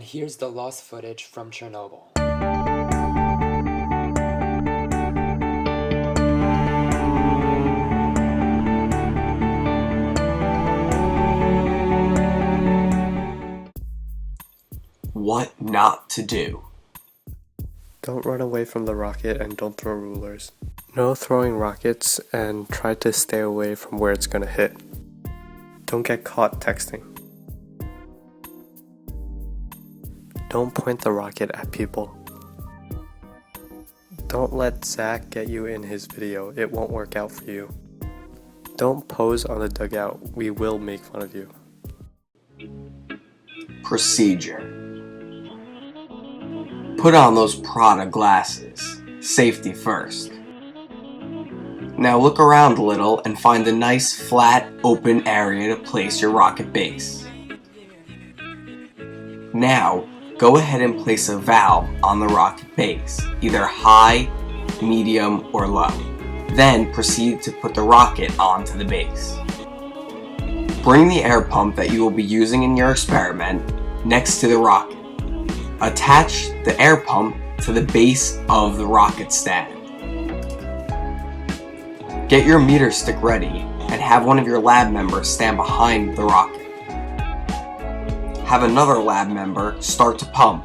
here's the lost footage from Chernobyl. What not to do. Don't run away from the rocket and don't throw rulers. No throwing rockets and try to stay away from where it's gonna hit. Don't get caught texting. Don't point the rocket at people. Don't let Zach get you in his video, it won't work out for you. Don't pose on the dugout, we will make fun of you. Procedure. Put on those Prada glasses. Safety first. Now look around a little and find a nice flat open area to place your rocket base. Now go ahead and place a valve on the rocket base, either high, medium, or low. Then proceed to put the rocket onto the base. Bring the air pump that you will be using in your experiment next to the rocket. Attach the air pump to the base of the rocket stand. Get your meter stick ready and have one of your lab members stand behind the rocket. Have another lab member start to pump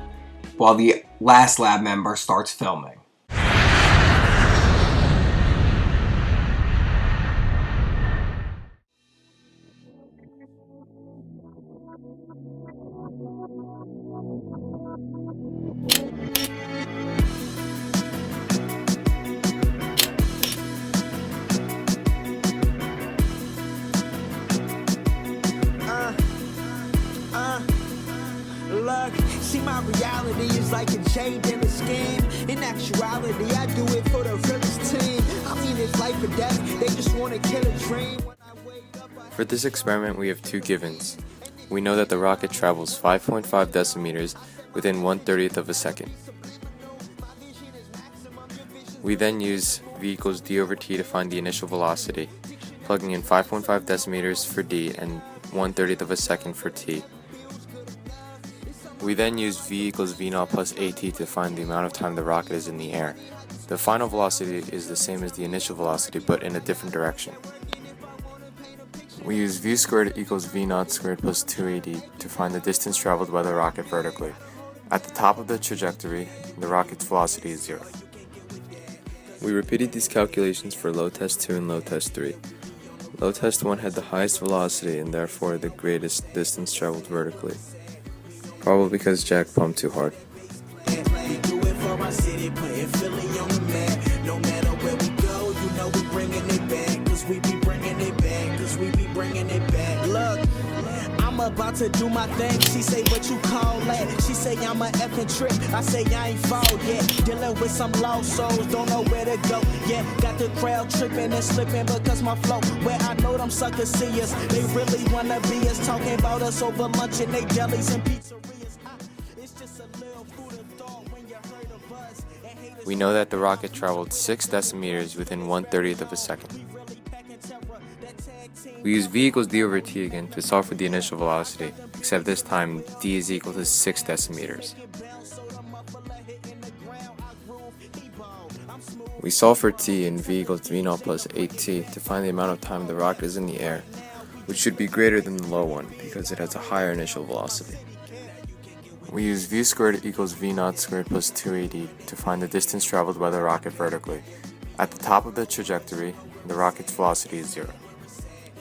while the last lab member starts filming. Look, see my reality is like a jade in a scheme. In actuality, I do it for the realest team. I mean, it's life or death, they just want to kill a dream. For this experiment, we have two givens. We know that the rocket travels 5.5 decimeters within 1/30th of a second. We then use v equals d over t to find the initial velocity, plugging in 5.5 decimeters for d and 1/30th of a second for t. We then use v equals v naught plus at to find the amount of time the rocket is in the air. The final velocity is the same as the initial velocity, but in a different direction. We use v squared equals v naught squared plus 2ad to find the distance traveled by the rocket vertically. At the top of the trajectory, the rocket's velocity is 0. We repeated these calculations for load test 2 and load test 3. Load test 1 had the highest velocity and therefore the greatest distance traveled vertically. Probably because Jack pumped too hard. Look, I'm about to do my thing. She say, what you call that? She say, I'm a effing trick. I say, I ain't fall yet. Dealing with some lost souls, don't know where to go. Yeah, got the crowd tripping and slipping because my flow. Where I know them suckers see us. They really wanna be us. Talking about us over lunch and they jellies and pizzerias. It's just a little food of thought when you heard of us. We know that the rocket traveled 6 decimeters within 1/30th of a second. We use v equals d over t again to solve for the initial velocity, except this time d is equal to 6 decimeters. We solve for t in v equals v naught plus 8t to find the amount of time the rocket is in the air, which should be greater than the low one because it has a higher initial velocity. We use v squared equals v naught squared plus 2ad to find the distance traveled by the rocket vertically. At the top of the trajectory, the rocket's velocity is 0.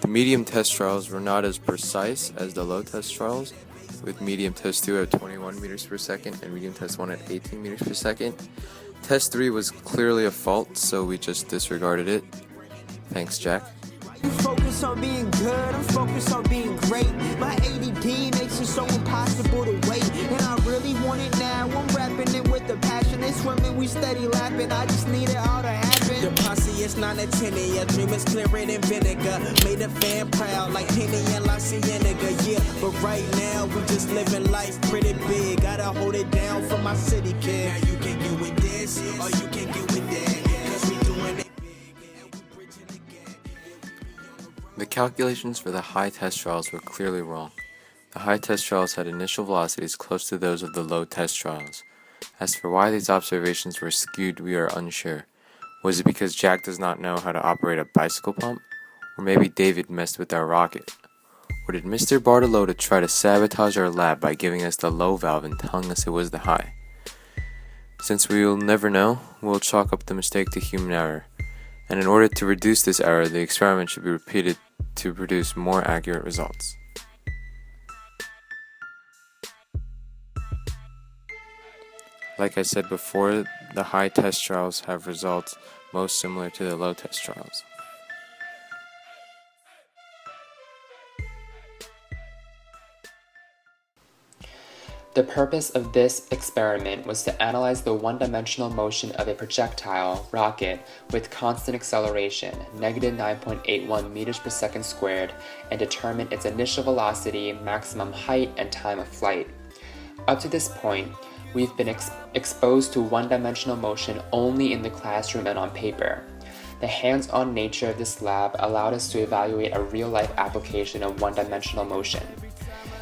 The medium test trials were not as precise as the low test trials, with medium test 2 at 21 meters per second and medium test 1 at 18 meters per second. Test 3 was clearly a fault, so we just disregarded it. Thanks, Jack. You focus on being good, I'm focused on being great. My ADD makes it so impossible to wait. And I really want it now, I'm rapping it with the passion. They swimming, we steady lapping, I just need it all to happen. The posse is 9 and 10, your dream is clearer than vinegar. Made a fan proud like Henny and La Cienega, yeah. But right now, we just living life pretty big. Gotta hold it down for my city kid. Now you can get with this, or you can get with that. Cause we doing it. The calculations for the high test trials were clearly wrong. The high test trials had initial velocities close to those of the low test trials. As for why these observations were skewed, we are unsure. Was it because Jack does not know how to operate a bicycle pump? Or maybe David messed with our rocket? Or did Mr. Bartolota try to sabotage our lab by giving us the low valve and telling us it was the high? Since we will never know, we'll chalk up the mistake to human error. And in order to reduce this error, the experiment should be repeated to produce more accurate results. Like I said before, the high test trials have results most similar to the low test trials. The purpose of this experiment was to analyze the one-dimensional motion of a projectile rocket with constant acceleration, negative 9.81 meters per second squared, and determine its initial velocity, maximum height, and time of flight. Up to this point, we've been exposed to one-dimensional motion only in the classroom and on paper. The hands-on nature of this lab allowed us to evaluate a real-life application of one-dimensional motion.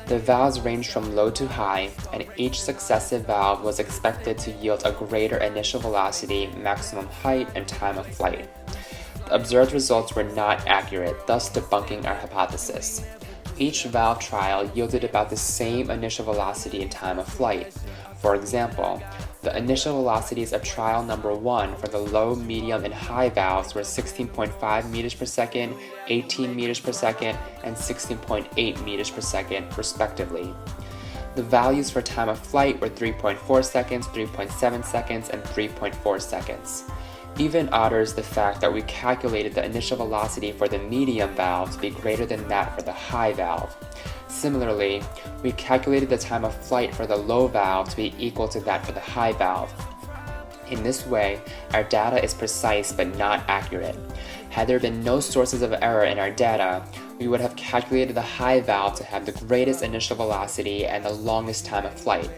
The valves ranged from low to high, and each successive valve was expected to yield a greater initial velocity, maximum height, and time of flight. The observed results were not accurate, thus debunking our hypothesis. Each valve trial yielded about the same initial velocity and time of flight. For example, the initial velocities of trial number 1 for the low, medium, and high valves were 16.5 meters per second, 18 meters per second, and 16.8 meters per second, respectively. The values for time of flight were 3.4 seconds, 3.7 seconds, and 3.4 seconds. Even odder is the fact that we calculated the initial velocity for the medium valve to be greater than that for the high valve. Similarly, we calculated the time of flight for the low valve to be equal to that for the high valve. In this way, our data is precise but not accurate. Had there been no sources of error in our data, we would have calculated the high valve to have the greatest initial velocity and the longest time of flight.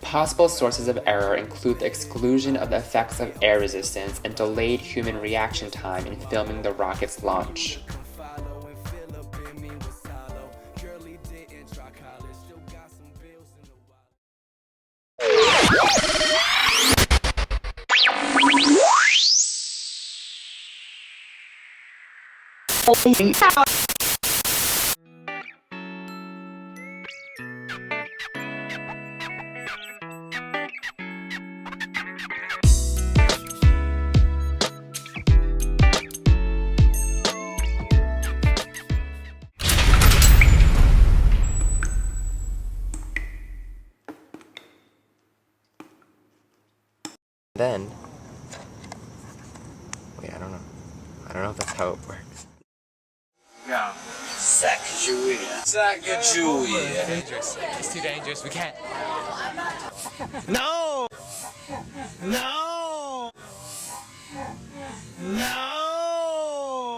Possible sources of error include the exclusion of the effects of air resistance and delayed human reaction time in filming the rocket's launch. Then, wait, I don't know if that's how it works. No. Sacagawea. Dangerous. It's too dangerous. We can't. No! No! No!